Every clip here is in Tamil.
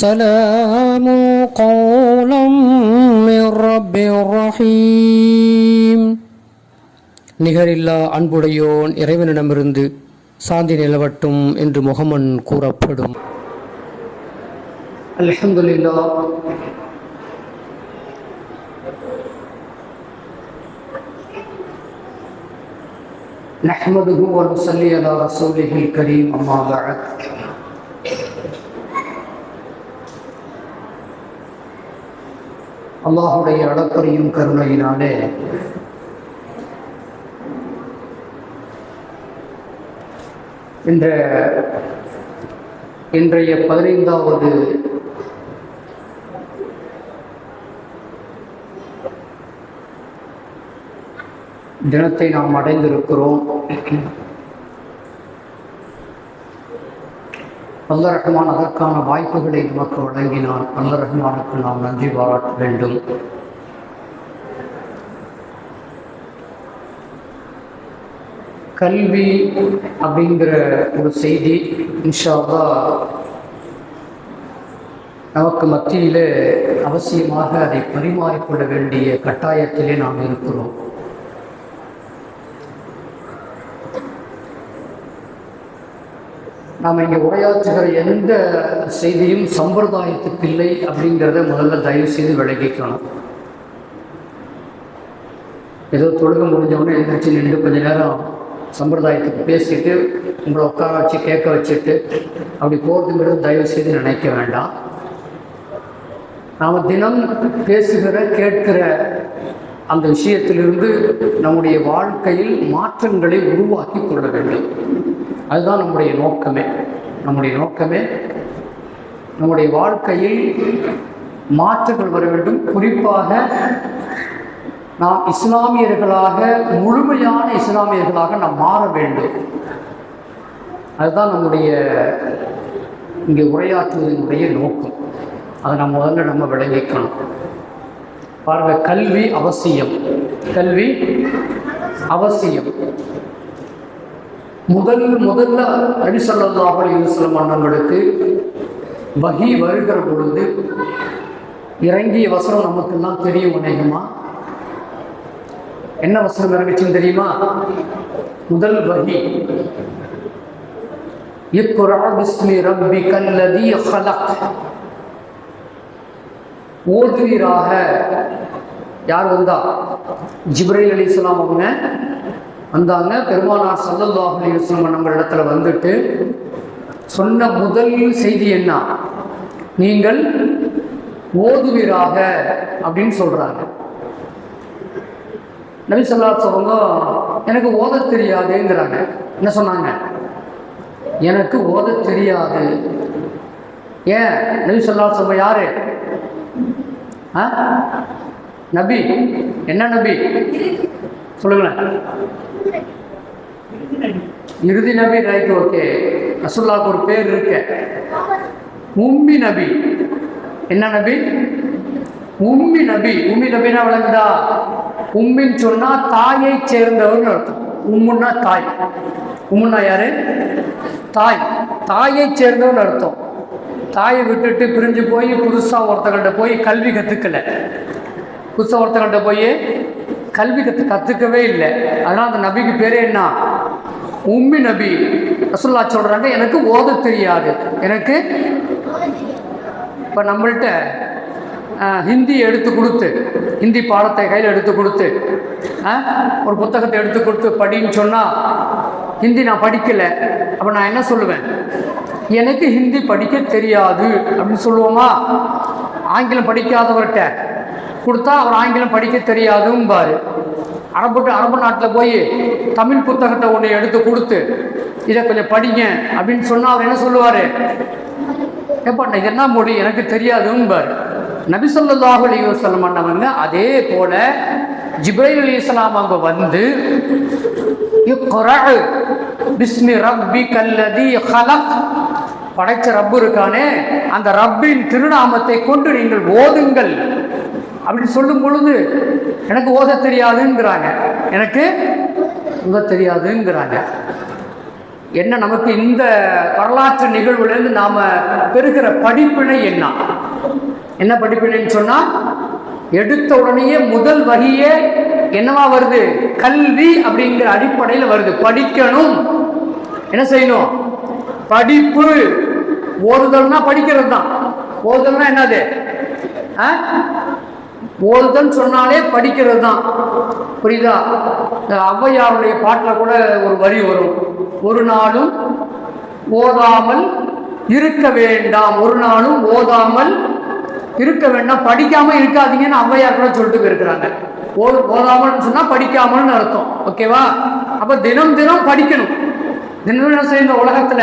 سلام قولا من رب رحيم. நிகரில்லா அன்புடையோன் இறைவனிடமிருந்து சாந்தி நிலவட்டும் என்று முகமன் கூறப்படும். அல்ஹம்துலில்லாஹ். நஹ்மதுஹு வ நுஸல்லி அலா ரசூலிஹில் கரீம். அம்மா பஅத். அல்லாஹுடைய அளப்பரியும் கருணையினாலே இன்றைய 15வது தினத்தை நாம் அடைந்திருக்கிறோம். அல்லாஹ் ரஹ்மான் அதற்கான வாய்ப்புகளை நமக்கு வழங்கினான். அல்லாஹ் ரஹ்மானுக்கு நாம் நன்றி பாராட்ட வேண்டும். கல்வி அப்படிங்கிற ஒரு செய்தி இன்ஷா அல்லாஹ் நமக்கு மத்தியிலே அவசியமாக அதை பரிமாறிக்கொள்ள வேண்டிய கட்டாயத்திலே நாம் இருக்கிறோம். நாம் இங்கே உரையாற்றுகிற எந்த செய்தியும் சம்பிரதாயத்துக்கு இல்லை அப்படிங்கிறத முதல்ல தயவு செய்து விளக்கிக்கணும். ஏதோ தொழுகை முடிஞ்சவொடனே எழுந்திரிச்சு நின்று கொஞ்ச நேரம் சம்பிரதாயத்துக்கு பேசிட்டு உங்களை உட்கார வச்சு கேட்க வச்சுட்டு அப்படி போகிறதுங்கிறது தயவு செய்து நினைக்க வேண்டாம். நாம் தினம் பேசுகிற கேட்கிற அந்த விஷயத்திலிருந்து நம்முடைய வாழ்க்கையில் மாற்றங்களை உருவாக்கி கொள்ள வேண்டும். அதுதான் நம்முடைய நோக்கமே. நம்முடைய வாழ்க்கையில் மாற்றங்கள் வர வேண்டும். குறிப்பாக நாம் இஸ்லாமியர்களாக, முழுமையான இஸ்லாமியர்களாக நாம் மாற வேண்டும். அதுதான் நம்முடைய இங்கே உரையாற்றுவதனுடைய நோக்கம். அதை நம்ம முதல்ல விளங்கிக்கணும். பாருங்க, கல்வி அவசியம். முதல்ல நபி ஸல்லல்லாஹு அலைஹி வஸல்லம் அண்ணங்களுக்கு வஹி வருகிற பொழுது இறங்கிய வசனம் நமக்கெல்லாம் தெரியும். அநேகமா என்ன வசனம் இறங்குச்சுன்னு தெரியுமா? முதல் வஹி, இக்ரா பிஸ்மி ரப்பிக்கல் லதீ ஹலக். ஓதுவீராக. யார் வந்தா? ஜிப்ரீல் அலைஹிஸ்ஸலாம் அவங்க வந்தாங்க. பெருமானார் ஸல்லல்லாஹு அலைஹி வஸல்லம் நம்ம இடத்துல வந்துட்டு சொன்ன முதல் செய்தி என்ன? நீங்கள் ஓதுவீராக அப்படின்னு சொல்றாங்க. நபி ஸல்லல்லாஹு அலைஹி வஸல்லம் எனக்கு ஓத தெரியாதுங்கிறாங்க. என்ன சொன்னாங்க? எனக்கு ஓத தெரியாது. ஏன்? நபி ஸல்லல்லாஹு அலைஹி வஸல்லம் யாரு? நபி. என்ன நபி சொல்லுங்களேன். இறுதி நபி. Right, okay. ரசூலுல்லாஹ்வுக்கு ஒரு பேர் இருக்கு, உம்மி நபி. என்ன நபி? உம்மி நபி. உம்மி நபினா விளங்குதா? உம்மின்னு சொன்னா தாயை சேர்ந்தவர்னு அர்த்தம். உம்முன்னா தாய். உம்முன்னா யாரு? தாய். தாயை சேர்ந்தவர்னு அர்த்தம். தாயை விட்டுட்டு பிரிஞ்சு போய் புதுசாக ஒருத்தங்கள்ட்ட போய் கல்வி கற்றுக்கல. புதுசாக ஒருத்தங்கள்ட்ட போய் கல்வி கற்றுக்கவே இல்லை. அதனால் அந்த நபிக்கு பேரே என்ன? உம்மி நபி. ரசூலுல்லாஹ் சொல்கிறாங்க எனக்கு ஓத தெரியாது. எனக்கு இப்போ நம்மள்கிட்ட ஹிந்தி எடுத்து கொடுத்து, ஹிந்தி பாடத்தை கையில் எடுத்து கொடுத்து, ஒரு புத்தகத்தை எடுத்து கொடுத்து படின்னு சொன்னால் ஹிந்தி நான் படிக்கலை. அப்போ நான் என்ன சொல்லுவேன்? எனக்கு ஹிந்தி படிக்க தெரியாது அப்படின்னு சொல்லுவோமா? ஆங்கிலம் படிக்காதவர்கிட்ட கொடுத்தா அவர் ஆங்கிலம் படிக்க தெரியாதும்பாரு. அரபு நாட்டில் போய் தமிழ் புத்தகத்தை ஒன்று எடுத்து கொடுத்து இதை கொஞ்சம் படிங்க அப்படின்னு சொன்னால் அவர் என்ன சொல்லுவார்? எப்பா இது என்ன மொழி, எனக்கு தெரியாதும்பார். நபி ஸல்லல்லாஹு அலைஹி வஸல்லம் அண்ணவங்க அதே போல ஜிப்ரீல் அலைஹிஸ்ஸலாம் அவங்க வந்து இக்ரா பிஸ்மி ரப்பிக்கல் லதீ ஹலக், படைச்ச ரப்பு இருக்கானே அந்த ரப்பின் திருநாமத்தை கொண்டு நீங்கள் ஓதுங்கள் அப்படின்னு சொல்லும் பொழுது எனக்கு ஓத தெரியாதுங்கிறாங்க. எனக்கு ஓத தெரியாதுங்கிறாங்க. என்ன நமக்கு இந்த வரலாற்று நிகழ்வுலேருந்து நாம் பெறுகிற படிப்பினை என்ன படிப்பினைன்னு சொன்னால், எடுத்த உடனேயே முதல் வகையே என்னவா வருது? கல்வி அப்படிங்கிற அடிப்படையில் வருது. படிக்கணும், என்ன செய்யணும்? படிப்பு. ஓதுதல்னா படிக்கிறது தான். ஓதுதல்னா என்னது? ஓதுதல் சொன்னாலே படிக்கிறது தான். புரியுதா? ஔவையாருடைய பாட்டில் கூட ஒரு வரி வரும், ஒரு நாளும் ஓதாமல் இருக்க வேண்டாம், ஒரு நாளும் ஓதாமல் இருக்க வேண்டாம், படிக்காம இருக்காதீங்கன்னு ஔவையார் கூட சொல்லிட்டு இருக்கிறாங்க. ஓதாமல் சொன்னா படிக்காமல்னு அர்த்தம். ஓகேவா? அப்ப தினம் தினம் படிக்கணும். தினம் என்ன செய்யணும்? உலகத்துல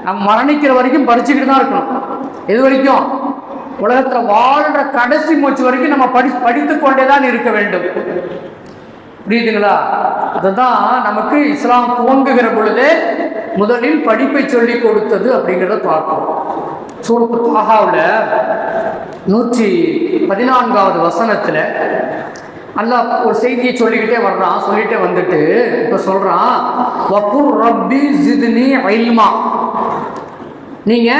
நம்ம மரணிக்கிற வரைக்கும் படிச்சுக்கிட்டு தான் இருக்கணும். எது வரைக்கும்? உலகத்துல வாழ்ற கடைசி மூச்சு வரைக்கும் நம்ம படித்துக் கொண்டேதான் இருக்க வேண்டும். புரியுதுங்களா? அதுதான் நமக்கு இஸ்லாம் துவங்குகிற பொழுதே முதலில் படிப்பை சொல்லி கொடுத்தது அப்படிங்கிறத பார்ப்போம். சூரத்து தாஹாவுல 114வது வசனத்துல அல்லாஹ் ஒரு செய்தியை சொல்லிக்கிட்டே வர்றான். சொல்லிட்டே வந்துட்டு இப்ப சொல்றான், வக்குர் ரப்பி ஜித்னி இல்மா, நீங்க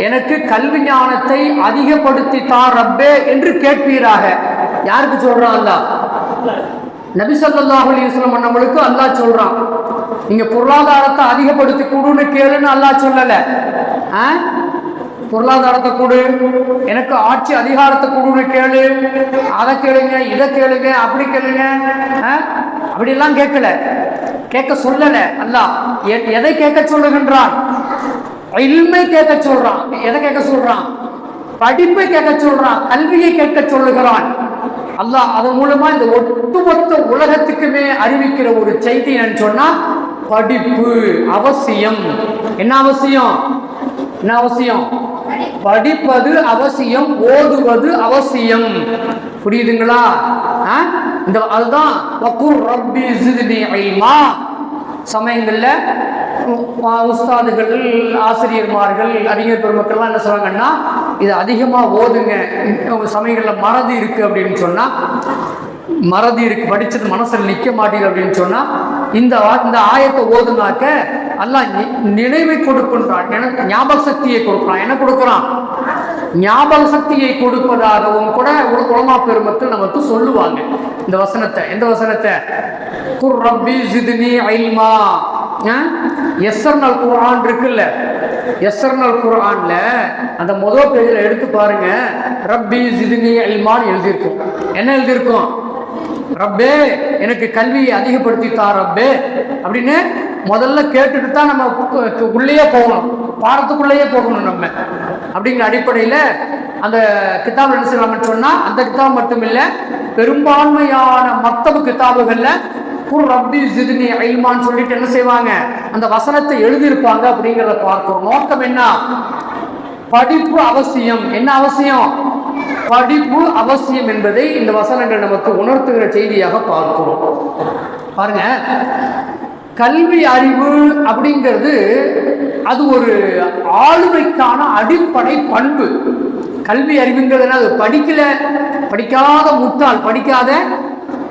எனக்கு கல்வி ஞானத்தை அதிகப்படுத்தி தா ரப்பே என்று கேட்பீராக. யாருக்கு சொல்றான்? அல்லாஹ் நபி ஸல்லல்லாஹு அலைஹி வஸல்லம் நம்மளுக்கு அல்லாஹ் சொல்றான், நீங்க பொருளாதாரத்தை அதிகப்படுத்தி கொடுன்னு கேளுன்னு அல்லாஹ் சொல்லல. பொருளாதாரத்தை கொடு, எனக்கு ஆட்சி அதிகாரத்தை கொடுன்னு கேளு, அதை கேளுங்க, இதை கேளுங்க, அப்படி கேளுங்க, அப்படிலாம் கேட்கல, கேட்க சொல்லல. அல்லாஹ் எதை கேட்க சொல்லுகின்றான்? இல்மை கேட்க சொல்றான். எதை கேட்க சொல்றான்? படிப்பை கேட்க சொல்றான், கல்வியை கேட்க சொல்லுகிறான். அல்லாஹ் அதன் மூலமா இந்த ஒட்டுமொத்த உலகத்துக்குமே அறிவிக்கிற ஒரு செய்தி என்னன்னு சொன்னா, படிப்பு அவசியம். என்ன அவசியம்? என்ன அவசியம்? படிப்பது அவசியம், ஓதுவது அவசியம். புரியுதுங்களா? அதுதான் வக்குர் ரப்பி ஜித்னி இல்மா. சமயங்கள்ல உஸ்தாதுகள், ஆசிரியர்மார்கள், அறிஞர் பெருமக்கள்லாம் என்ன சொல்றாங்கன்னா, இது அதிகமா ஓதுங்க. சமயங்கள்ல மறதி இருக்கு அப்படின்னு சொன்னா, மறதி இருக்கு, படிச்சது மனசுல நிக்க மாட்டேங்குது அப்படின்னு சொன்னா, இந்த ஆயத்தை ஓதுனாக்க அல்லாஹ் நினைவை கொடுக்கின்றான், ஞாபக சக்தியை கொடுக்கிறான். என்ன கொடுக்கிறான்? ஞாபக சக்தியை கொடுப்பதாகவும் கூட உலமா பெருமக்கள் நமக்கு சொல்லுவாங்க. இந்த வசனத்தை, எந்த வசனத்தை? குர் ரப்பி ஜித்னி இல்மா. யஸ்ஸர்னல் குர்ஆன் இருக்குல்ல, யஸ்ஸர்னல் குர்ஆன்ல அந்த முதல் பேஜில் எடுத்து பாருங்க, ரப்பி ஜித்னி இல்மான்னு எழுதியிருக்கும். என்ன எழுதியிருக்கும்? ரப்பே எனக்கு கல்வியை அதிகப்படுத்தி தா ரப்பே அப்படின்னு முதல்ல கேட்டுட்டு தான் நம்ம உள்ளேயே போகணும், பாடத்துக்குள்ளேயே போகணும் நம்ம. அப்படிங்கிற அடிப்படையில் அந்த கிதாப் என்ன செய்யலாம்னு சொன்னா, அந்த கிதாப் மட்டும் இல்லை, பெரும்பான்மையான மக்தபு கிதாபுகள்ல குர் ரப்பி ஜித்னி இல்மான்னு சொல்லிட்டு என்ன செய்வாங்க? அந்த வசனத்தை எழுதியிருப்பாங்க. அப்படிங்கிறத பார்க்கிறோம். நோக்கம் என்ன? படிப்பு அவசியம். என்ன அவசியம்? படிப்பு அவசியம் என்பதை இந்த வசனங்கள் நமக்கு உணர்த்துகிற செய்தியாக பார்க்கிறோம். பாருங்க, கல்வி அறிவு அப்படிங்கிறது அது ஒரு ஆளுமைக்கான அடிப்படை பண்பு. கல்வி அறிவுங்கிறது அது படிக்காத முட்டாள், படிக்காத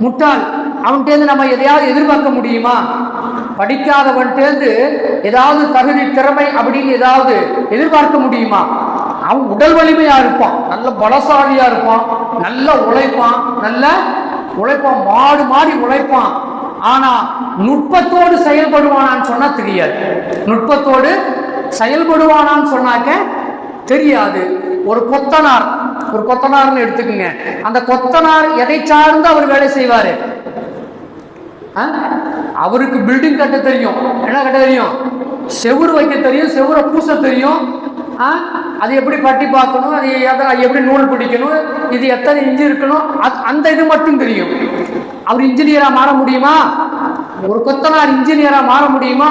முட்டாள் அவன்கிட்டேருந்து நம்ம எதையாவது எதிர்பார்க்க முடியுமா? படிக்காதவன்கிட்டேருந்து ஏதாவது தகுதி, திறமை அப்படின்னு ஏதாவது எதிர்பார்க்க முடியுமா? அவன் உடல் வலிமையா இருப்பான், நல்ல பலசாலியா இருப்பான், நல்ல உழைப்பான், மாடு மாடி உழைப்பான். ஆனா நுட்பத்தோடு செயல்படுவானான்னு சொன்னா தெரியாது. நுட்பத்தோடு செயல்படுவானான்னு சொன்னாக்க தெரியாது. ஒரு கொத்தனார்னு எடுத்துக்கோங்க. அந்த கொத்தனார் எதை சார்ந்து அவர் வேலை செய்வாரு? அவருக்கு பில்டிங் கட்ட தெரியும். என்ன கட்ட தெரியும்? செவுறு வைக்க தெரியும், செவுரை பூச தெரியும். அது எப்படி பட்டி பார்க்கணும், அது எப்படி நூல் பிடிக்கணும், இது எத்தனை இன்ச்சு இருக்கணும், அந்த இது மட்டும் தெரியும். அவர் இன்ஜினியரா மாற முடியுமா? ஒரு கொத்தனார் இன்ஜினியரா மாற முடியுமா?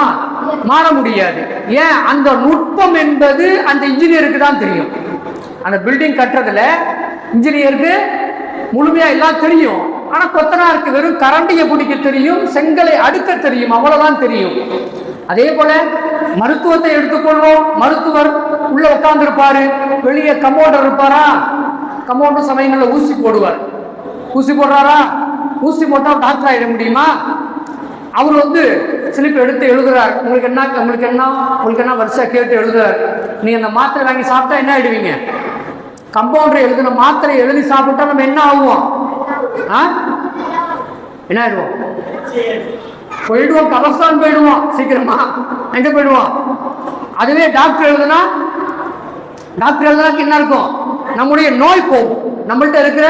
மாற முடியாது. ஏன்? அந்த நுட்பம் என்பது அந்த இன்ஜினியருக்கு தான் தெரியும். அந்த பில்டிங் கட்டுறதுல இன்ஜினியருக்கு முழுமையா எல்லாம் தெரியும். ஆனா கொத்தனாருக்கு வெறும் கரண்டியை பிடிக்க தெரியும், செங்கலை அடுக்க தெரியும், அவ்வளவுதான் தெரியும். அதே போல மருத்துவத்தை எடுத்துக்கொள்வோம். மருத்துவர் உள்ள உட்கார்ந்து இருப்பாரு, வெளியே கம்பவுண்டர் இருப்பாரா? கம்பவுண்டர் சமயங்களில் ஊசி போடுவார். ஊசி போடுறாரா? ஊசி போட்டா டாக்டர் ஆயிட முடியுமா? அவர் ஸ்லிப் எடுத்து எழுதுறார். உங்களுக்கு என்ன வருஷா கேட்டு எழுதுறார். நீ அந்த மாத்திரை வாங்கி சாப்பிட்டா என்ன ஆயிடுவீங்க? கம்பவுண்டர் எழுதின மாத்திரை எழுதி சாப்பிட்டா நம்ம என்ன ஆகுவோம்? என்ன ஆயிடுவோம்? போயிடுவோம், கபஸ்தான் போயிடுவோம். சீக்கிரமா எங்க போயிடுவோம்? அதுவே டாக்டர் எழுதுனா என்ன இருக்கும்? நம்முடைய நோய் போகும், நம்மள்ட்ட இருக்கிற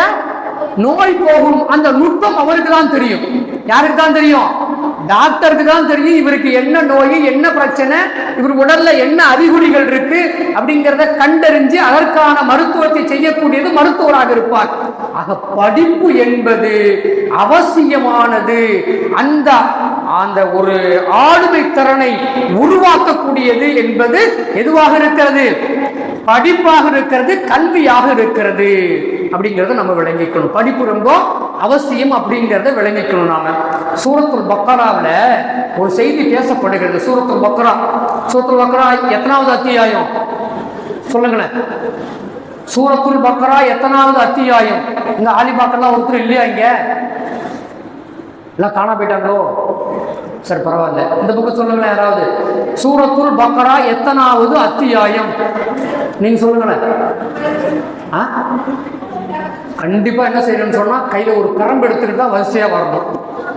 நோய் போகும். அந்த நுட்பம் அவருக்கு தான் தெரியும். யாருக்கு தான் தெரியும்? டாக்டருக்கு தான் தெரியும். இவருக்கு என்ன நோய், என்ன பிரச்சனை, இவர் உடல்ல என்ன அறிகுறிகள் இருக்கு அப்படிங்கிறத கண்டறிஞ்சு அதற்கான மருத்துவத்தை செய்யக்கூடியது மருத்துவராக இருப்பார். ஆக படிப்பு என்பது அவசியமானது. அந்த அந்த ஒரு ஆளுமை திறனை உருவாக்கக்கூடியது என்பது எதுவாக இருக்கிறது? படிப்பாக இருக்கிறது, கல்வியாக இருக்கிறது அப்படிங்கிறத நம்ம விளங்கிக்கணும். படிப்பு ரொம்ப அவசியம் அப்படிங்கிறத விளங்கிக்கணும். நாம சூரத்துல் பக்கராவில் ஒரு செய்தி பேசப்படுகிறது. சூரத்துல் பக்கரா எத்தனாவது அத்தியாயம் சொல்லுங்களேன்? சூரத்துல் பக்கரா எத்தனாவது அத்தியாயம்? இந்த ஆலிபாக்கெல்லாம் ஒருத்தர் இல்லையா? இங்க எல்லாம் காணா போயிட்டாங்களோ? சரி, பரவாயில்ல. இந்த பக்கம் சொல்லுங்களேன் யாராவது. சூரத்துல் பக்கரா எத்தனாவது அத்தியாயம் நீங்க சொல்லுங்களேன். கண்டிப்பா என்ன செய்யணும்னு சொன்னா கையில ஒரு கரம்பு எடுத்துக்கிட்டு தான் வரிசையா வரணும்.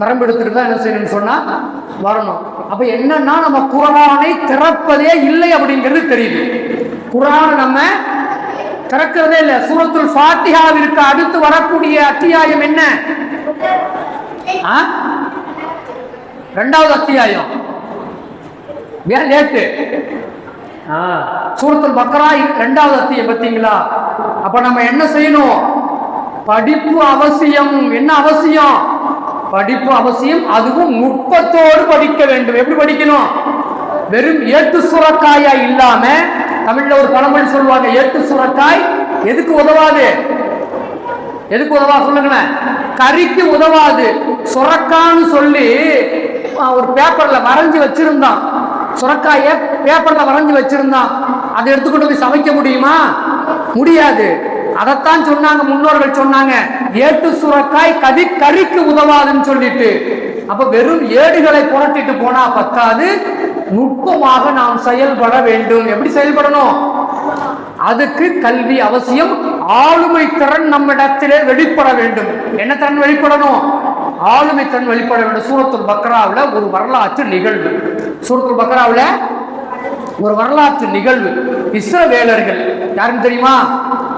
கரம்பு எடுத்துக்கிட்டு தான் என்ன செய்யணும்னு சொன்னா வரணும். அப்ப என்னன்னா நம்ம குர்ஆனை திறப்பதே இல்லை அப்படிங்கிறது தெரியுது. குர்ஆனை நம்ம திறக்கிறதே இல்லை. சூரத்துல் ஃபாத்திஹாவிற்கு அடுத்து வரக்கூடிய அத்தியாயம் என்ன? இரண்டாவது அத்தியாயம். ஏன் லேட்டு? சூரத்துல் பக்கரா இரண்டாவது அத்தியாயம். பார்த்தீங்களா? அப்ப நம்ம என்ன செய்யணும்? படிப்பு அவசியம். என்ன அவசியம்? படிப்பு அவசியம். அதுவும் நுட்பத்தோடு படிக்க வேண்டும். எப்படி படிக்கணும்? வெறும் ஏட்டு சுரக்காயா இல்லாம, தமிழ்ல ஒரு பழமொழி சொல்லுவாங்க, ஏட்டு சுரக்காய் எதுக்கு உதவாது? எதுக்கு உதவா சொல்லுங்களேன்? கறிக்கு உதவாது. சுரக்கான்னு சொல்லி ஒரு பேப்பர்ல வரைஞ்சி வச்சிருந்தான். சுரக்காய பேப்பர்ல வரைஞ்சி வச்சிருந்தான். அதை எடுத்துக்கொண்டு போய் சமைக்க முடியுமா? முடியாது. அதைத்தான் சொன்னாங்க முன்னோர்கள். சொன்னாங்க ஏட்டு சுரக்காய் கறிக்கு உதவாதுன்னு சொல்லிட்டு. அப்ப வெறும் ஏடுகளை புரட்டிட்டு போனா பத்தாது, நுட்பமாக நாம் செயல்பட வேண்டும். எப்படி செயல்படணும்? அதுக்கு கல்வி அவசியம். ஆளுமை திறன் நம்மிடத்திலே வெளிப்பட வேண்டும். என்ன திறன் வெளிப்படணும்? ஆளுமை திறன் வெளிப்பட வேண்டும். சூரத்துல் பக்கராவில் ஒரு வரலாற்று நிகழ்வு. சூரத்துல் பக்கராவில் ஒரு வரலாற்று நிகழ்வு. இஸ்ரவேலர்கள் யாருன்னு தெரியுமா?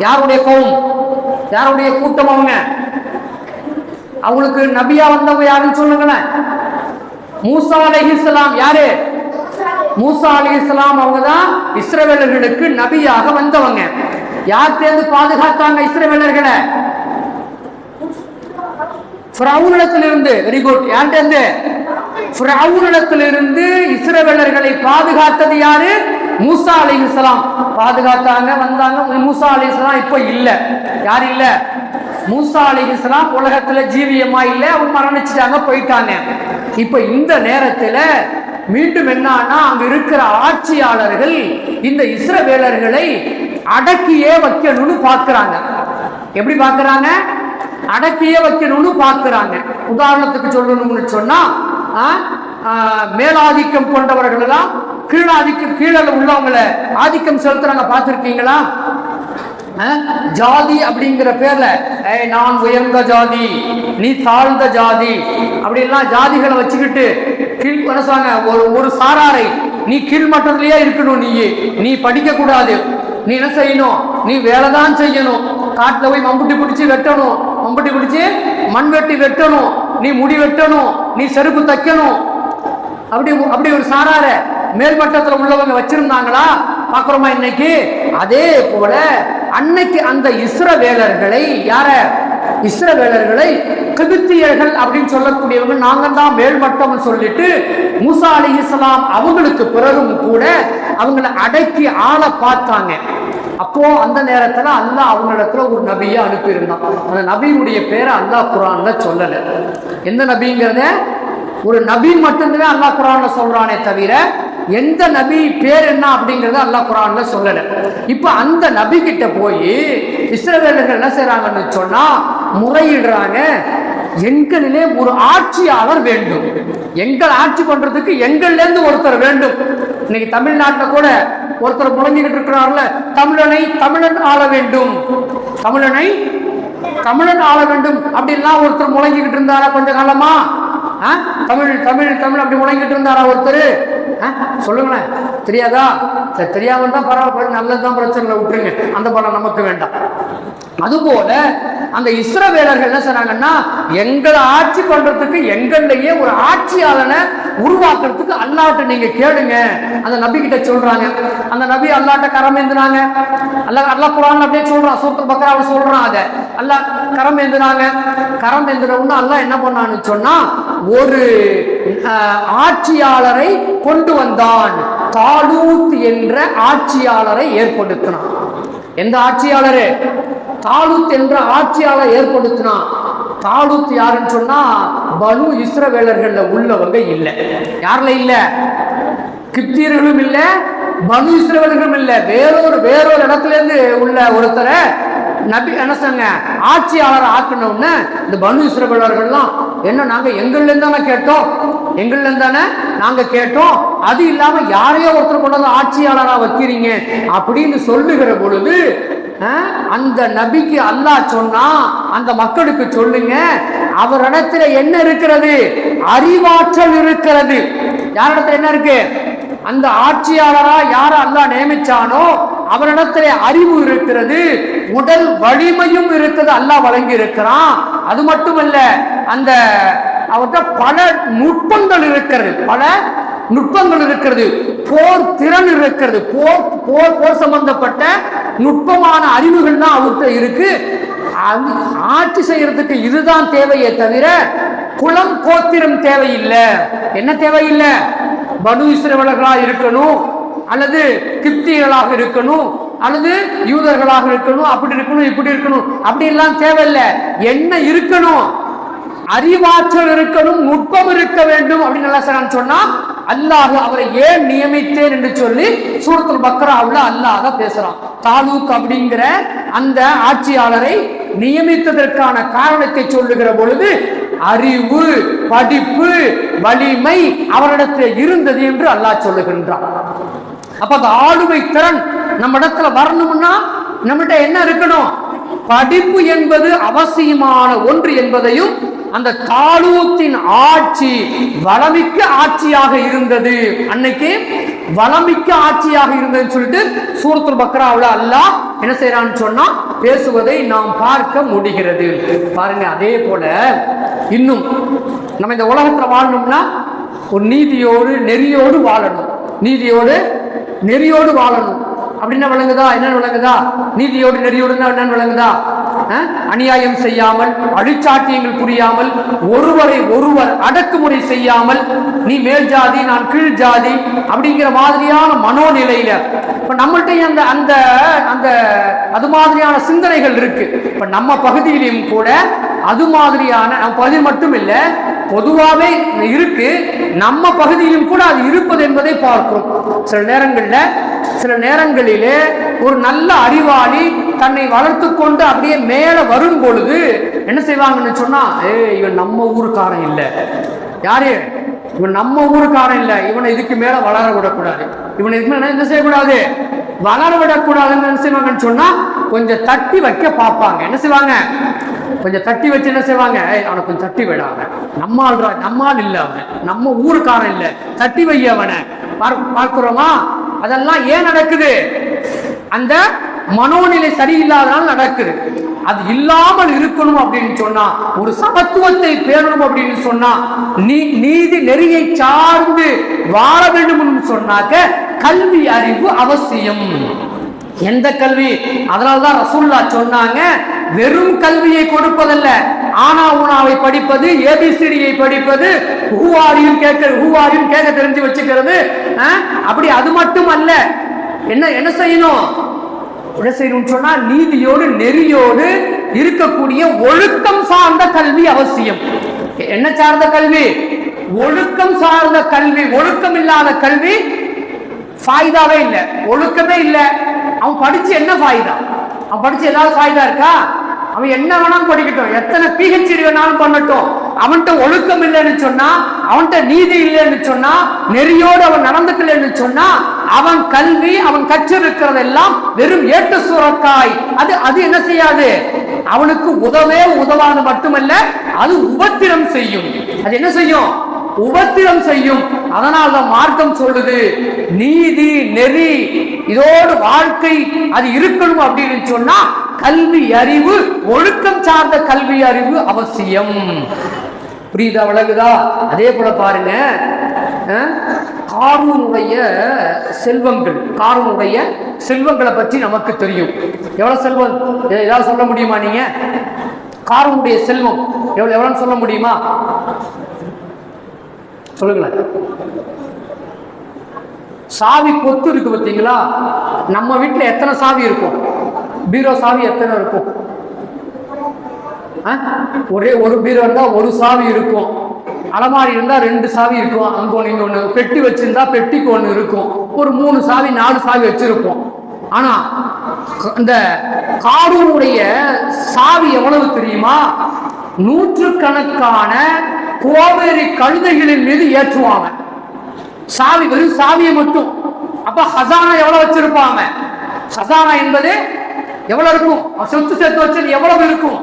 யாருடைய கௌம், யாருடைய கூட்டம்? அவங்களுக்கு நபியா வந்தவங்க யாருன்னு சொல்லுங்களேன். மூசா அலைஹிஸ்ஸலாம். யாரு? மூசா அலைஹிஸ்ஸலாம். அவங்க தான் இஸ்ரவேலர்களுக்கு நபியாக வந்தவங்க. யார்கிட்ட பாதுகாத்தாங்க இஸ்ரவேலர்களை? ஃபிரௌனிடத்திலிருந்து. Very good. யார்கிட்ட? ஃபிரௌனிடத்திலிருந்து இஸ்ரவேலர்களை பாதுகாத்தது யாரு? மூசா அலைஹிஸ்ஸலாம். பாதுகாத்தாங்க, வந்தாங்க. மூசா அலைஹிஸ்ஸலாம் இப்ப இல்ல. யார் இல்ல? மூசா அலைஹிஸ்ஸலாம் உலகத்துல ஜீவியமா இல்ல. அவங்க மரணிச்சுட்டாங்க, போயிட்டாங்க. இப்ப இந்த நேரத்துல மீண்டும் என்னன்னா, அங்க இருக்கிற ஆட்சியாளர்கள் இந்த இஸ்ரவேலர்களை அடக்கியே வைக்கணும்னு பாக்குறாங்க. எப்படி பாக்குறாங்க? அடக்கியே வைக்கணும்னு பாக்குறாங்க. உதாரணத்துக்கு சொல்லணும்னு சொன்னா, மேலாதிக்கம் கொண்டவர்கள் எல்லாம் கீழே உள்ளவங்களை ஆதிக்கம் செலுத்துறாங்க. பார்த்திருக்கீங்களா? ஜாதி அப்படிங்கிற பேர்ல நான் உயர்ந்த ஜாதி, நீ தாழ்ந்த ஜாதி அப்படின்லாம் ஜாதிகளை வச்சுக்கிட்டு ஒரு சாராரை நீ கீழ்மட்டத்திலேயே இருக்கணும். நீ படிக்க கூடாது. நீ என்ன செய்யணும்? நீ வேலைதான் செய்யணும். காட்டுல போய் மம்புட்டி பிடிச்சி வெட்டணும், மம்புட்டி பிடிச்சி மண் வெட்டி வெட்டணும், நீ முடி வெட்டணும், நீ செருப்பு தைக்கணும். அப்படி ஒரு சாரார மேல்மட்டத்தில் உள்ளவங்க வச்சிருந்தாங்களா? பாக்குறோமா இன்னைக்கு? அதே போல அன்னைக்கு அந்த இஸ்ரவேலர்களை, யார? இஸ்ரவேலர்களை கிபித்தியர்கள் அப்படின்னு சொல்லக்கூடியவங்க, நாங்க தான் மேல்மட்டம் சொல்லிட்டு மூசா அலைஹிஸ்ஸலாம் அவங்களுக்கு பிறகும் கூட அவங்களை அடக்கி ஆள பார்த்தாங்க. அப்போ அந்த நேரத்துல அல்லாஹ் அவங்களிடத்துல ஒரு நபியை அனுப்பியிருந்தான். அந்த நபியினுடைய பேரை அல்லாஹ் குர்ஆன்ல சொல்லல. எந்த நபிங்கிறத ஒரு நபி மட்டும்தான் அல்லாஹ் குர்ஆன்ல சொல்றானே தவிர எந்த நபி பேர் என்ன அப்படிங்கறத அல்லாஹ் குர்ஆன்ல சொல்லல. இப்ப அந்த நபி கிட்ட போய் இஸ்ரவேலர்கள் என்ன செய்றாங்கன்னு சொன்னா முறையிடுறாங்க. எங்களிலே ஒரு ஆட்சியாளர் வேண்டும். எங்கள் ஆட்சி பண்றதுக்கு எங்கள்லேருந்து ஒருத்தர் வேண்டும். இன்னைக்கு தமிழ்நாட்டில் கூட ஒருத்தர் முழங்கிக்கிட்டு இருக்கிறார்ல, தமிழன் ஆள வேண்டும், தமிழன் ஆள வேண்டும் அப்படின்லாம் ஒருத்தர் முழங்கிக்கிட்டு இருந்தாரா கொஞ்ச காலமா? தமிழ் தமிழ் தமிழ் அப்படி முழங்கிட்டு இருந்தாரா ஒருத்தர்? சொல்லுங்களேன். தெரியாதா? சரி, தெரியாம தான் பரவாயில்ல, நல்லதுதான், பிரச்சனை விட்டுருங்க, அந்த பலம் நமக்கு வேண்டாம். அதுபோல அந்த இஸ்ரவேலர்கள் என்ன சொன்னாங்கன்னா, எங்களை ஆட்சி பண்றதுக்கு எங்களையே ஒரு ஆட்சியாளனை உருவாக்குறதுக்கு அல்லாஹ்ட்ட நீங்க கேளுங்க. அந்த நபி கிட்ட சொல்றாங்க. அந்த நபி அல்லாஹ்ட்ட கரம் ஏந்துனாங்க. அல்லாஹ் குர்ஆன்ல அப்படியே சொல்றான், சூரத்துல் பக்ரால சொல்றான். அத அல்லாஹ் கரம் ஏந்துனாங்க. கரம் ஏந்துறவங்க அல்லாஹ் என்ன பண்ணான்னு சொன்னா, ஒரு ஆட்சியாளரை கொண்டு வந்தான். தாலூத் என்ற ஆட்சியாளரை ஏற்படுத்தினான். எந்த ஆட்சியாளரு? தாலூத் என்ற ஆட்சியாளர் ஏற்படுத்தினான். தாலூத் யாருன்னு சொன்னா, பனு இஸ்ரவேலர்கள்ல உள்ளவங்க இல்ல. யாருல இல்ல? கிப்தியர்களும் இல்ல, பனு இஸ்ரவேலர்களும் இல்ல. வேறொரு இடத்துல இருந்து உள்ள ஒருத்தரை நபி என்ன சொன்னாங்க, ஆட்சியாளர் ஆக்கணும்னு. இந்த பனு இஸ்ரவேலர்கள்லாம் என்ன, நாங்க எங்கள்ல இருந்தானே கேட்டோம், எங்கள்ல இருந்தானே நாங்க கேட்டோம், அது இல்லாம யாரையோ ஒருத்தர் கொண்டு வந்து ஆட்சியாளரா வைக்கிறீங்க அப்படின்னு சொல்லுகிற பொழுது, அந்த நபிக்கு அல்லாஹ் சொன்னா, அந்த மக்களுக்கு சொல்லுங்க, அவரிடத்துல என்ன இருக்கிறது? அறிவாற்றல் இருக்கிறது. யாரிடத்துல என்ன இருக்கு? அந்த ஆட்சியாளரா யார அல்லாஹ் நியமிச்சானோ அவரிடத்துல அறிவு இருக்கிறது, உடல் வலிமையும் இருக்குது, அல்லாஹ் வழங்கி இருக்கிறான். அது மட்டுமல்ல, அந்த அவர்கிட்ட பல நுட்பங்கள் இருக்கிறது, போர் திறன் இருக்கிறது, போர் சம்பந்தப்பட்ட நுட்பமான அறிவுகள் தான் அவர்கிட்ட இருக்கு. ஆட்சி செய்யறதுக்கு இதுதான் தேவையே தவிர குலம் கோத்திரம் தேவையில்லை. என்ன தேவையில்லை? பனு இஸ்ரவேலர்களாக இருக்கணும், அல்லது கிப்தியர்களாக இருக்கணும், அல்லது யூதர்களாக இருக்கணும், அப்படி இருக்கணும், இப்படி இருக்கணும், அப்படி எல்லாம் தேவையில்லை. என்ன இருக்கணும்? அறிவாற்றல் இருக்கணும், நுட்பம் இருக்க வேண்டும் அப்படின்னு அல்லாஹ் சொன்னா, அல்லாஹ் அவரை ஏன் நியமித்தேன் என்று சொல்லி சூரத்துல் பக்ராவுல அல்லாஹ் தான் பேசுறான். தாலூக் அப்படிங்கிற அந்த ஆட்சியாளரை நியமித்ததற்கான காரணத்தை சொல்லுகிற பொழுது, அறிவு, படிப்பு, வலிமை அவரிடத்தில் இருந்தது என்று அல்லாஹ் சொல்லுகின்றான். அப்ப அந்த ஆளுமை திறன் நம்ம இடத்துல வரணும்னா நம்மகிட்ட என்ன இருக்கணும்? படிப்பு என்பது அவசியமான ஒன்று என்பதையும், அந்த தாலூத்தின் ஆட்சி வளமிக்க ஆட்சியாக இருந்தது, அன்னைக்கு வளமிக்க ஆட்சியாக இருந்ததுன்னு சொல்லிட்டு சூரத்துல் பக்ராவுல அல்லாஹ் என்ன செய்யறான்னு சொன்னா பேசுவதை நாம் பார்க்க முடிகிறது. பாருங்க, அதே போல இன்னும் நம்ம இந்த உலகத்துல வாழணும்னா ஒரு நீதியோடு நெறியோடு வாழணும். நீதியோடு நெறியோடு வாழணும் அப்படின்னா விளங்குதா? என்ன விளங்குதா? நீதியோடு நெறியோடு என்ன விளங்குதா? அநியாயம் செய்யாமல், அழிச்சாட்டியங்கள் புரியாமல், ஒருவரை ஒருவர் அடக்குமுறை செய்யாமல், நீ மேல் ஜாதி நான் கீழ் ஜாதி அப்படிங்கிற மாதிரியான மனோநிலையில இப்ப நம்மள்கிட்ட அந்த அந்த அது மாதிரியான சிந்தனைகள் இருக்கு. இப்ப நம்ம பகுதியிலும் கூட அது மாதிரியான, நம்ம பகுதி மட்டும் இல்லை, பொதுவாகவே இருக்கு, நம்ம பகுதியிலும் கூட அது இருப்பது என்பதை பார்க்கிறோம். சில நேரங்களிலே ஒரு நல்ல அறிவாளி தன்னை வளர்த்து கொண்டு அப்படியே மேல வரும் பொழுது என்ன செய்வாங்கன்னு சொன்னா, இவன் நம்ம ஊருக்காரன் இல்லை. யாரு இவன்? நம்ம ஊருக்காரன் இல்லை, இவனை இதுக்கு மேல வளர விடக்கூடாது, இவனை இதுக்கு மேல என்ன செய்யக்கூடாது, வளர விடக்கூடாதுன்னு என்ன செய்வாங்கன்னு சொன்னா கொஞ்சம் தட்டி வைக்க பார்ப்பாங்க. என்ன செய்வாங்க? கொஞ்சம் தட்டி வச்சு என்ன செய்வாங்க, அவனை கொஞ்சம் தட்டி விடாம, நம்மால் இல்ல, அவன் நம்ம ஊருக்காரன் இல்ல, தட்டி வை அவனை. பார்க்கிறோமா? அதெல்லாம் ஏன் நடக்குது? அந்த மனோநிலை சரியில்லாதனால நடக்குது. அது இல்லாமல் இருக்கணும் அப்படின்னு சொன்னா, ஒரு சமத்துவத்தை பேணணும் அப்படின்னு சொன்னா, நீதி நெறியை சார்ந்து வாழ வேண்டும் சொன்னாக்க கல்வி அறிவு அவசியம். எந்த கல்வி? அதனால்தான் ரசூலுல்லாஹ் சொன்னாங்க, வெறும் கல்வியை கொடுப்பதல்ல, ஆனா ஊனாவை படிப்பது, ஏபிசிடியை படிப்பது, ஹூவாரியும் கேட்க தெரிஞ்சு வச்சுக்கிறது, அப்படி அது மட்டும் அல்ல. என்ன செய்யணும்? என்ன செய்யணும் சொன்னா, நீதியோடு நெறியோடு இருக்கக்கூடிய ஒழுக்கம் சார்ந்த கல்வி அவசியம். என்ன சார்ந்த கல்வி? ஒழுக்கம் சார்ந்த கல்வி. ஒழுக்கம் இல்லாத கல்வி ஃபாயிதாவே இல்லை. ஒழுக்கமே இல்லை, அவன் படிச்சு என்ன ஃபாயிதா? அவன் படிச்சு ஏதாவது ஃபாயிதா இருக்கா? அவன் என்ன வேணாலும் படிக்கட்டும், எத்தனை PhD வேணாலும் பண்ணட்டும், அவன்கிட்ட ஒழுக்கம் இல்லைன்னு சொன்னா, அவன்கிட்ட நீதி இல்லைன்னு சொன்னா, நெறியோடு அவன் நடந்துக்கலன்னு சொன்னா, அவன் கல்வி அவன் கற்றிருக்கிறதெல்லாம் வெறும் ஏட்டு சுரக்காய். அது என்ன செய்யாது, அவனுக்கு உதவாது மட்டுமல்ல, அது உபத்திரம் செய்யும். அது என்ன செய்யும், உபத்திரம் செய்யும். அதனால்தான் மார்க்கம் சொல்லுது, நீதி நெறி இதோடு வாழ்க்கை அது இருக்கணும் அப்படின்னு சொன்னா கல்வி அறிவு, ஒழுக்கம் சார்ந்த கல்வி அறிவு அவசியம். புரியுதா, விளங்குதா? அதே போல பாருங்க, காரூனுடைய செல்வங்களை பற்றி நமக்கு தெரியும். எவ்வளவு செல்வம், ஏதாவது சொல்ல முடியுமா நீங்க? காரூனுடைய செல்வம் எவ்வளவு சொல்ல முடியுமா? சொல்லுங்களேன். சாவி கொத்து இருக்கு பார்த்தீங்களா? நம்ம வீட்டுல எத்தனை சாவி இருக்கும்? பீரோ சாவி எத்தனை இருக்கும்? ஒரே ஒரு பீரோ இருந்தா ஒரு சாவி இருக்கும், அலமாரி இருந்தா 2 சாவி இருக்கும், அங்க நீங்க ஒண்ணு பெட்டி வச்சிருந்தா பெட்டிக்கு ஒண்ணு இருக்கும், ஒரு 3 சாவி 4 சாவி வச்சிருப்போம். ஆனா இந்த காரூனுடைய சாவி எவ்வளவு தெரியுமா? 100கணக்கான கோவேரி கழுதைகளின் மீது ஏற்றுவாங்க சாவி, வெறும் சாவியை மட்டும். அப்ப ஹசானா எவ்வளவு வச்சிருப்பாங்க? ஹசானா என்பது எவ்வளவு இருக்கும்? சொத்து சேர்த்து வச்சது எவ்வளவு இருக்கும்?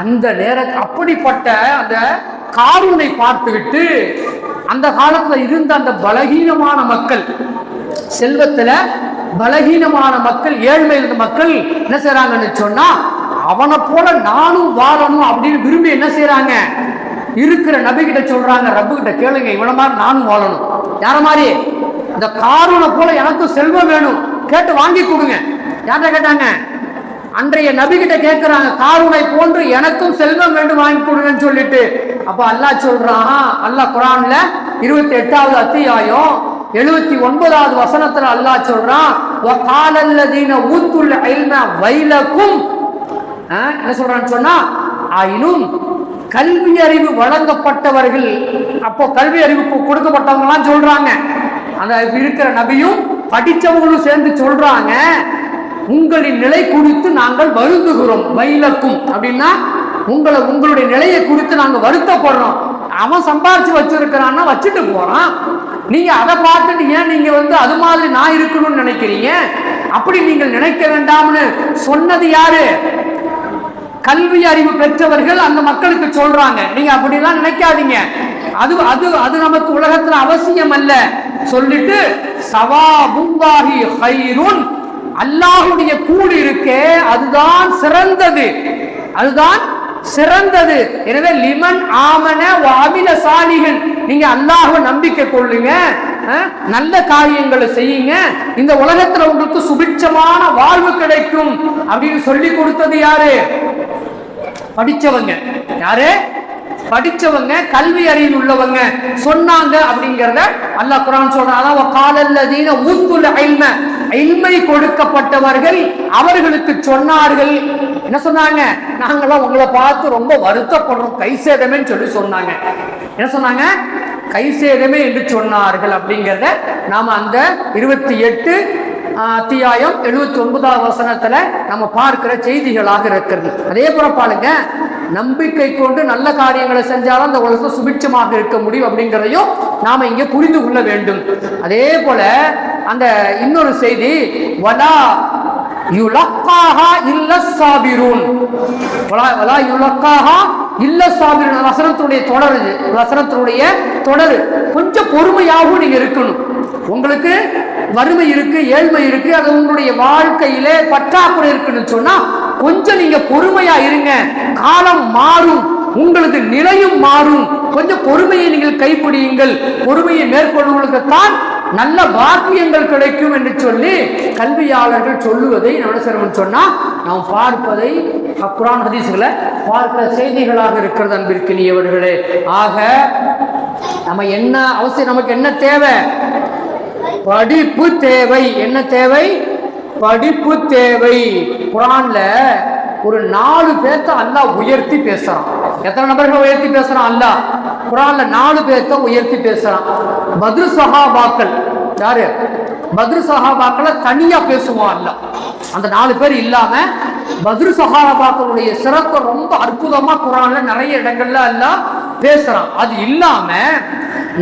அந்த நேரத்தில் அப்படிப்பட்ட அந்த காரூனை பார்த்துவிட்டு அந்த காலத்துல இருந்த அந்த பலகீனமான மக்கள், செல்வத்துல பலகீனமான மக்கள், ஏழ்மை இருந்த மக்கள் என்ன செய்யறாங்கன்னு சொன்னா, அவனை போல நானும் வாழணும் அப்படின்னு விரும்பி என்ன செய்யறாங்க, இருக்கிற நபி கிட்ட சொல்றாங்க, ரப்பு கிட்ட கேளுங்க, இவன மாதிரி நானும் வாழணும். யார மாதிரி? இந்த காரூனை போல எனக்கும் செல்வம் வேணும், கேட்டு வாங்கி கொடுங்க. யார்கிட்ட கேட்டாங்க? அன்றைய நபி கிட்ட கேட்கிறாங்க, காரூனை போன்று எனக்கும் செல்வம் வேண்டும், வாங்கி கொடுங்கன்னு சொல்லிட்டு. அப்ப அல்லாஹ் சொல்றான், அல்லாஹ் குர்ஆன்ல 28வது அத்தியாயம் 79வது வசனத்துல அல்லாஹ் சொல்றான், வகாலல்லதீன ஊத்துல் இல்ம வைலக்கும். என்ன சொல்றான்னு சொன்னா, ஆயினும் கல்வி அறிவு வழங்கப்பட்டவர்கள், அப்போ கல்வி அறிவு கொடுக்கப்பட்டவங்க எல்லாம் சொல்றாங்க, அந்த இருக்கிற நபியும் படிச்சவங்களும் சேர்ந்து சொல்றாங்க, உங்களின் நிலை குறித்து நாங்கள் வருந்துகிறோம். வைலக்கும் அப்படின்னா உங்களுடைய நிலையை குறித்து நாங்க வருத்தப்படுறோம். அவன் சம்பாரிச்சு வச்சிருக்கிறான்னா வச்சுட்டு போறான், நீங்க அதை பார்த்துட்டு ஏன் நீங்க அது மாதிரி நான் இருக்கணும்னு நினைக்கிறீங்க? அப்படி நீங்கள் நினைக்க வேண்டாம்னு சொன்னது யாரு? கல்வி அறிவு பெற்றவர்கள் அந்த மக்களுக்கு சொல்றாங்க, நீங்க அப்படிலாம் நினைக்காதீங்க, அது அது அது நமக்கு உலகத்துல அவசியம் அல்ல சொல்லிட்டு, சவாபுல்லாஹி ஹைருன், அல்லாஹ்வுடைய கூலி இருக்கே அதுதான் சிறந்தது, அதுதான் சிறந்தது. எனவே லிமன் ஆமன வஅமில சாலிஹன், நீங்க அல்லாஹ்வை நம்பிக்கை கொள்ளுங்க, நல்ல காரியங்களை செய்யுங்க, இந்த உலகத்துல உங்களுக்கு சுபிட்சமான வாழ்வு கிடைக்கும் அப்படின்னு சொல்லி கொடுத்தது யாரு? படிச்சவங்க. யாரு? படிச்சவங்க, கல்வி அறிவு உள்ளவங்க சொன்னாங்க அப்படிங்கறத அல்லாஹ் குர்ஆன் சொல்றான். வகாலல்லதீன ஊத்துல் இல்ம, இல்மை கொடுக்கப்பட்டவர்கள் அவர்களுக்கு சொன்னார்கள். என்ன சொன்னாங்க? நாங்களாம் உங்களை பார்த்து ரொம்ப வருத்தப்படுறோம், கை சேதமே சொல்லி சொன்னாங்க. என்ன சொன்னாங்க? கை சேதமே என்று சொன்னார்கள். அப்படிங்கிறத நாம அந்த 28 அத்தியாயம் 79வது வசனத்துல நம்ம பார்க்கிற செய்திகளாக இருக்கிறது. அதே போல பாருங்க, நம்பிக்கை கொண்டு நல்ல காரியங்களை செஞ்சாலும் அந்த உலகத்தை சுபிட்சமாக இருக்க முடியும் அப்படிங்கிறதையும் நாம இங்க புரிந்து கொள்ள வேண்டும். அதே போல அந்த இன்னொரு செய்தி, வலா யுலக்காஹா இல்ல சாபிரூன், வலா யுலக்காஹா இல்ல சாபிரூன் வசனத்துடைய தொடர், இது வசனத்துடைய தொடர். கொஞ்சம் பொறுமையாகவும் நீங்க இருக்கணும். உங்களுக்கு வறுமை இருக்கு, ஏழ்மை இருக்கு, அது உங்களுடைய வாழ்க்கையிலே பற்றாக்குறை இருக்குன்னு சொன்னா கொஞ்சம் நீங்க பொறுமையா இருங்க. காலம் மாறும், உங்களுக்கு நிலையும் மாறும். கொஞ்சம் பொறுமையை நீங்கள் கைப்பிடியுங்கள். பொறுமையை மேற்கொள்வதற்கு தான் நல்ல பாக்கியங்கள் கிடைக்கும் என்று சொல்லி கல்வியாளர்கள் சொல்லுவதை நம்ம சொன்னா நாம் பார்ப்பதை குர்ஆன் ஹதீஸ்களை பார்க்கிற செய்திகளாக இருக்கிறது. அன்பிற்கினியவர்களே, ஆக நம்ம என்ன அவசியம், நமக்கு என்ன தேவை? படிப்பு தேவை. என்ன தேவை? படிப்பு தேவை. குர்ஆன்ல ஒரு 4 பேர்த்த அல்லாஹ் உயர்த்தி பேசுறான். எத்தனை நபர்கள் உயர்த்தி பேசுறான் அல்லாஹ்? குர்ஆன்ல 4 பேர்த்த உயர்த்தி பேசுறான். பத்ர் சஹாபாக்கள். யாரு? பத்ர் சஹாபாக்களை தனியா பேசுவான் அல்லாஹ். அந்த 4 பேர் இல்லாம பத்ரு சஹாபாக்களுடைய சிறப்பு ரொம்ப அற்புதமா குர்ஆன்ல நிறைய இடங்கள்ல எல்லாம் பேசுறான். அது இல்லாம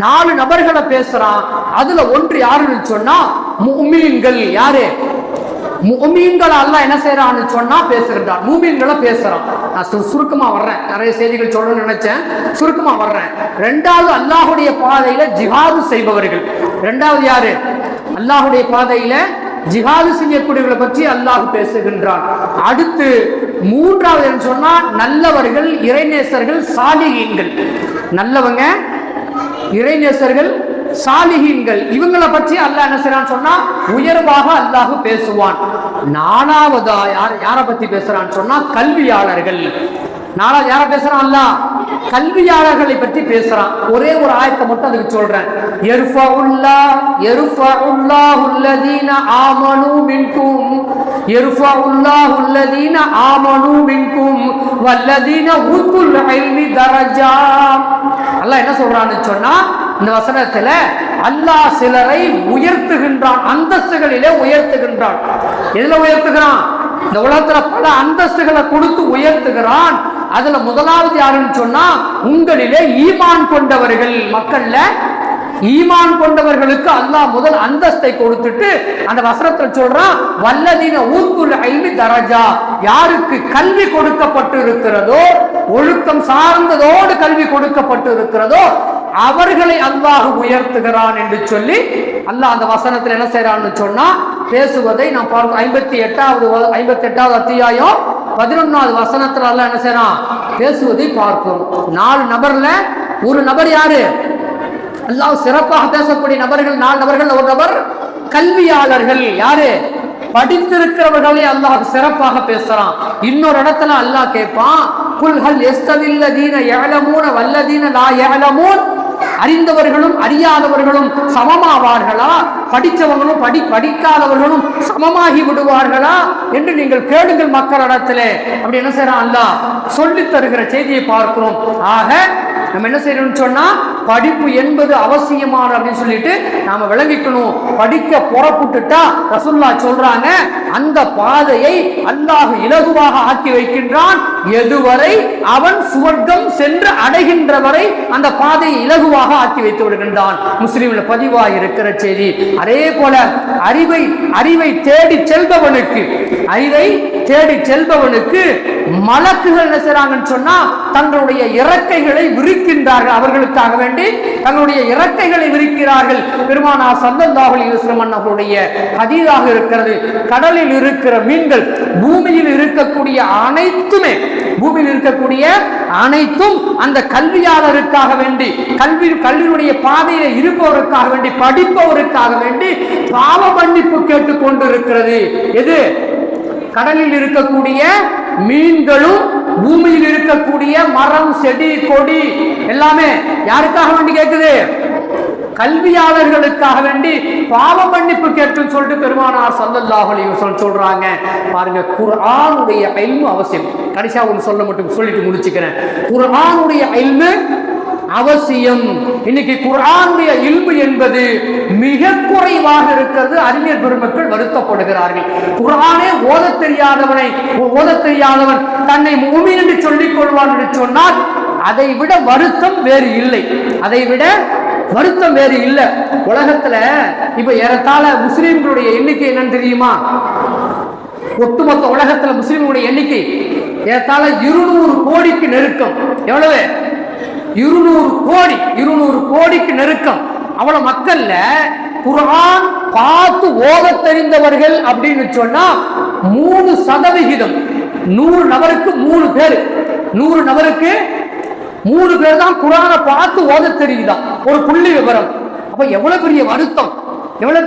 4 நபர்களை பேசுறான். அதுல ஒன்று யாருன்னு சொன்னா முஃமின்கள். யாரு? முஃமின்கள். அல்லாஹ் என்ன செய்யறான்னு சொன்னா பேசுகின்றான், மூமின்களை பேசுறான். நான் சுருக்கமா வர்றேன், நிறைய செய்திகள் சொல்லணும்னு நினைச்சேன், சுருக்கமா வர்றேன். 2வது அல்லாஹ்வுடைய பாதையில ஜிஹாது செய்பவர்கள். 2வது யாரு? அல்லாஹ்வுடைய பாதையில ஜிஹாது செய்யக்கூடியவர்களை பற்றி அல்லாஹ் பேசுகின்றான். அடுத்து 3வது என்ன சொன்னா நல்லவர்கள், இறைநேசர்கள், சாலிஹீன்கள். நல்லவங்க, இறைநேசர்கள், சாலிஹீன்கள், இவங்களை பற்றி அல்லாஹ் என்ன செய்யறான்னு சொன்னா உயர்வாக அல்லாஹ் பேசுவான். 4வதா யாரை பத்தி பேசுறான்னு சொன்னா கல்வியாளர்கள். 4வது யாரை பேசுறான்? அல்லாஹ் கல்வியாளர்களை பற்றி பேசுறான். ஒரே ஒரு ஆயத்தை மட்டும் அதுக்கு சொல்றேன். யர்ஃபஉல்லாஹு அல்லதீன ஆமனூ மின்கும் வல்லதீன ஊத்துல் இல்மி தரஜாத். அல்லாஹ் என்ன சொல்றான்னு சொன்னா இந்த வசனத்துல அல்லாஹ் சிலரை உயர்த்துகின்றான், அந்தஸ்துகளிலே உயர்த்துகின்றான். எதுல உயர்த்துகிறான்? இந்த உலகத்துல பல அந்தஸ்துகளை கொடுத்து உயர்த்துகிறான். அதுல முதலாவது யாருன்னு சொன்னா உங்களிலே ஈமான் கொண்டவர்கள். மக்கள்ல ஈமான் கொண்டவர்களுக்கு அல்லாஹ் முதல் அந்தஸ்தை கொடுத்துட்டு அந்த வசனத்துல சொல்றான் வல்லதீன ஊத்துல் இல்மி தரஜா. யாருக்கு கல்வி கொடுக்கப்பட்டு இருக்கிறதோ, ஒழுக்கம் சார்ந்ததோடு கல்வி கொடுக்கப்பட்டு இருக்கிறதோ அவர்களை அல்லாஹ் உயர்த்துகிறான் என்று சொல்லி அல்லாஹ் அந்த வசனத்தில் என்ன செய்யறான்னு சொன்னா பேசுவதை நாம் பார்க்கிறோம். 58வது அத்தியாயம் 11வது வசனத்துல அல்லாஹ் என்ன செய்யறான் பேசுவதை பார்க்கிறோம். 4 நபர்ல ஒரு நபர் யாரு? அல்லாஹ் சிறப்பாக பேசக்கூடிய நபர்கள் 4 நபர்கள். ஒரு நபர் கல்வியாளர்கள். யாரு? படித்திருக்கிறவர்களை அல்லாஹ் சிறப்பாக பேசுறான். இன்னொரு இடத்துல அல்லாஹ் கேட்பான் குல் ஹல் யஸ்தவில்லதீன யஅலமூன வல்லதீன லா யஅலமூன். அறிந்தவர்களும் அறியாதவர்களும் சமமாவார்களா? படித்தவர்களும் படிக்காதவர்களும் சமமாகி விடுவார்களா என்று நீங்கள் கேளுங்கள் மக்களிடத்திலே. அப்படி என்ன செய்யறான் அல்லாஹ் சொல்லி தருகிற செய்தியை பார்க்கிறோம். ஆக நம்ம என்ன செய்யணும்னு சொன்னா படிப்பு என்பது அவசியமான அப்படின்னு சொல்லிட்டு நாம விளங்கிக்கணும். படிக்க புறப்பட்டுட்டா ரசூலுல்லாஹ் சொல்றாங்க அந்த பாதையை அல்லாஹ் இலகுவாக ஆக்கி வைக்கின்றான். எதுவரை அவன் சுவர்க்கம் சென்று அடைகின்ற வரை அந்த பாதையை இலகுவாக ஆக்கி வைத்து விடுகின்றான். முஸ்லிம்ல பதிவாக இருக்கிற செய்தி. அதே போல அறிவை தேடி செல்பவனுக்கு மலக்குகள் என்ன செய்றாங்கன்னு சொன்னா தங்களுடைய இறக்கைகளை விரிக்கின்றார்கள். அவர்களுக்காக வேண்டி தங்களுடைய இறக்கைகளை விரிக்கிறார்கள். பெருமானார் ஸல்லல்லாஹு அலைஹி வஸல்லம் அவர்களுடைய ஹதீஸாக இருக்கிறது. கடலில் இருக்கிற மீன்கள், பூமியில் இருக்கக்கூடிய அனைத்தும் அந்த கல்வியாளருக்காக வேண்டி, கல்வியுடைய பாதையில இருப்பவருக்காக வேண்டி, படிப்பவருக்காக வேண்டி பாவ மன்னிப்பு கேட்டுக் கொண்டு இருக்கிறது. எது? கடலில் இருக்கக்கூடிய மீன்களும் பூமியில் இருக்கக்கூடிய மரம், செடி, கொடி எல்லாமே யாருக்காக வேண்டி கேட்குது? கல்வியாளர்களுக்காக வேண்டி பாவ மன்னிப்பு கேட்கும் சொல்லிட்டு பெருமானார் ஸல்லல்லாஹு அலைஹி வஸல்லம் சொல்றாங்க. பாருங்க, குர்ஆனுடைய இல்மு அவசியம். கடைசியா ஒன்று சொல்லிட்டு முடிச்சுக்கிறேன். குர்ஆனுடைய இல்மு அவசியம். இன்னைக்கு குர்ஆனுடைய இல்மு என்பது மிக குறைவாக இருக்கிறது. அறிஞர் பெருமக்கள் வருத்தப்படுகிறார்கள். குர்ஆனே ஓதத் தெரியாதவன் தன்னை முஃமின் என்று சொல்லிக் கொள்வான் என்று சொன்னால் அதை விட வருத்தம் வேறு இல்லை. உலகத்துல இப்ப ஏறத்தாழ முஸ்லிம்களுடைய எண்ணிக்கை என்னன்னு தெரியுமா? ஒட்டுமொத்த உலகத்துல முஸ்லிம்களுடைய எண்ணிக்கை ஏறத்தாழ 200 கோடிக்கு நெருக்கம். எவ்வளவு? 200 கோடிக்கு நெருக்கம். அவ்வளவு மக்கள்ல குர்ஆன் பார்த்து ஓத தெரிந்தவர்கள் அப்படின்னு சொன்னா 3%. 100 நபருக்கு 3 பேர். 100 நபருக்கு 3 பேர் தான் குர்ஆனை பார்த்து ஓத தெரியுதான். ஒரு புள்ளி விவரம். அப்ப எவ்வளவு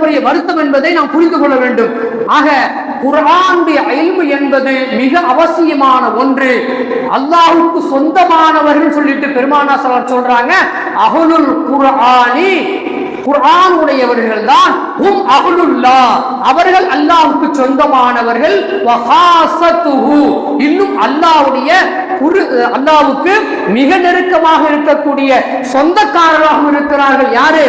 பெரிய வருத்தம் என்பதை நாம் புரிந்து கொள்ள வேண்டும். ஆக குர்ஆனுடைய இல்மு என்பது மிக அவசியமான ஒன்று. அல்லாஹ்வுக்கு சொந்தமானவர்கள் சொல்லிட்டு பெருமானார் ஸல்லல்லாஹு அலைஹி சொல்றாங்க அஹ்லுல் குர்ஆனி, குர்ஆன் உடையவர்கள் தான் அஹ்லுல்லாஹ், அவர்கள் அல்லாஹ்வுக்கு சொந்தமானவர்கள். வஹாஸத்துஹு, இன்னும் அல்லாஹ்வுக்கு மிக நெருக்கமாக இருக்கக்கூடிய சொந்தக்காரராக இருக்கிறார்கள். யாரு?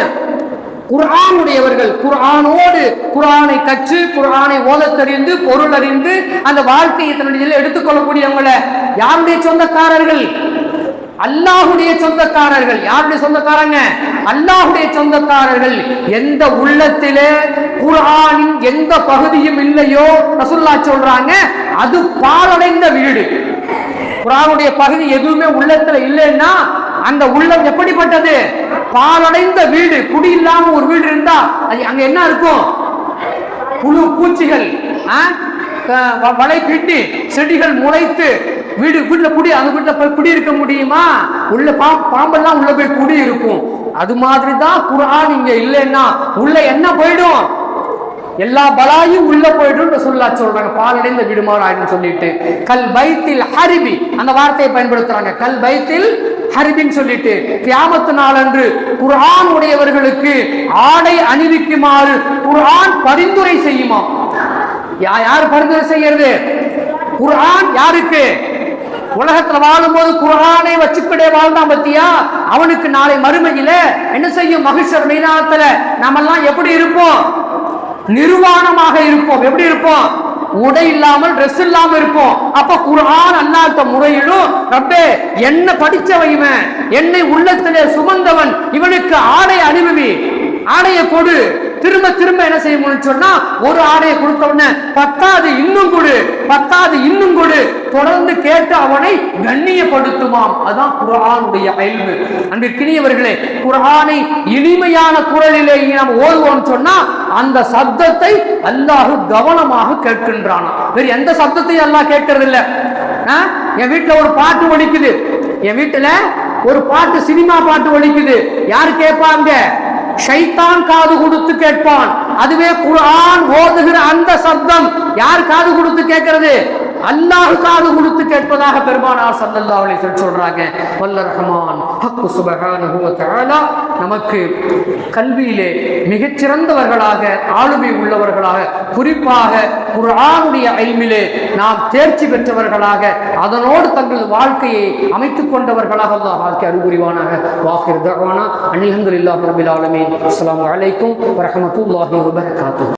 குர்ஆனுடையவர்கள், குர்ஆனோடு குர்ஆனை கற்று குர்ஆனை ஓதத் தெரிந்து பொருள் அறிந்து அந்த வாழ்க்கையை தன்னுடைய எடுத்துக்கொள்ளக்கூடியவங்கள யாருடைய சொந்தக்காரர்கள்? அல்லாஹுடைய சொந்தக்காரர்கள். யாருடைய சொந்தக்காரங்க? அல்லாஹுடைய சொந்தக்காரர்கள். எந்த உள்ளத்திலே குர்ஆனின் எந்த பகுதியும் இல்லையோ ரசூலுல்லாஹ் சொல்றாங்க அது பாழடைந்த வீடு. குர்ஆனுடைய பகுதி எதுவுமே உள்ளத்துல இல்லைன்னா அந்த உள்ளம் எப்படிப்பட்டது? பாழடைந்த வீடு. குடி இல்லாம ஒரு வீடு இருந்தா அது அங்க என்ன இருக்கும்? புழு பூச்சிகள், வலை பிட்டி, செடிகள் முளைத்து வீட்டுல குடி, அந்த வீட்டுல குடி இருக்க முடியுமா? உள்ள பாம்பெல்லாம் உள்ள போய் குடி இருக்கும். அது மாதிரிதான் குர்ஆன் இங்க இல்லைன்னா உள்ள என்ன போயிடும்? எல்லா பலாயும் உள்ள போயிடும் ரசூலுல்லாஹ் சொல்றாங்க. பாலடைந்த வீடுமாறு ஆயிடும் சொல்லிட்டு கல் பைத்தில் ஹரிபி அந்த வார்த்தையை பயன்படுத்துறாங்க. கல் பைத்தில் ஹரிபின்னு சொல்லிட்டு கியாமத்து நாள் அன்று குர்ஆன் உடையவர்களுக்கு ஆடை அணிவிக்குமாறு குர்ஆன் பரிந்துரை செய்யுமா? யார் பரிந்துரை செய்யறது? குர்ஆன் யாருக்கு? உலகத்துல வாழும் போது குர்ஆனை வச்சுக்கிட்டே வாழ்ந்தான் பத்தியா, அவனுக்கு நாளை மறுமையில என்ன செய்யும்? மஹ்ஷர் மைதானத்துல நாமெல்லாம் எப்படி இருப்போம்? நிர்வாணமாக இருப்போம். எப்படி இருப்போம்? உடை இல்லாமல், ட்ரெஸ் இல்லாம இருப்போம். அப்ப குர்ஆன் அல்லாஹ்ட்ட முறையிடும், ரப்பே என்ன படிச்சவன் இவன், என்னை உள்ளத்திலே சுமந்தவன், இவனுக்கு ஆடை அணிவி, ஆடையை கொடு. திரும்ப திரும்ப என்ன செய்யணும்னு சொன்னா ஒரு ஆடையை கொடுத்த உடனே பத்தாது இன்னும் கொடு, பத்தாது இன்னும் கொடு, தொடர்ந்து கேட்டு அவனை கண்ணியப்படுத்துமாம். அதான் குர்ஆனுடைய இல்மு. அன்பிற்கினியவர்களே, குர்ஆனை இனிமையான குரலிலே நாம் ஓதுவோம் சொன்னா அந்த சப்தத்தை அல்லாஹ் கவனமாக கேட்கின்றான். வேறு எந்த சப்தத்தையும் அல்லாஹ் கேட்கறது இல்ல. என் வீட்டுல ஒரு பாட்டு ஒலிக்குது, என் வீட்டுல ஒரு பாட்டு, சினிமா பாட்டு ஒலிக்குது, யாரு கேட்பாங்க? ஷைத்தான் காது கொடுத்து கேட்பான். அதுவே குர்ஆன் ஓதுகிற அந்த சப்தம் யார் காது கொடுத்து கேட்கிறது? அல்லாஹ் காது கொடுத்து கேட்பதாக பெருமானார் ஸல்லல்லாஹு அலைஹி வஸல்லம் சொல்றாங்க. வல்ல ரஹ்மான் ஹக் சுப்ஹானஹு வ தஆலா நமக்கு கல்வியிலே மிகச்சிறந்தவர்களாக, ஆளுமை உள்ளவர்களாக, குறிப்பாக குர்ஆனுடைய இல்மிலே நாம் தேர்ச்சி பெற்றவர்களாக, அதனோடு தங்கள் வாழ்க்கையை அமைத்துக் கொண்டவர்களாக அல்லாஹ் வாழ்க்கை அருள்புரிவானாக. வாஹிர் தஅவானா அல்ஹம்துலில்லாஹி ரப்பில் ஆலமீன். அஸ்ஸலாமு அலைக்கும் வ ரஹ்மத்துல்லாஹி வ பரகாத்துஹு.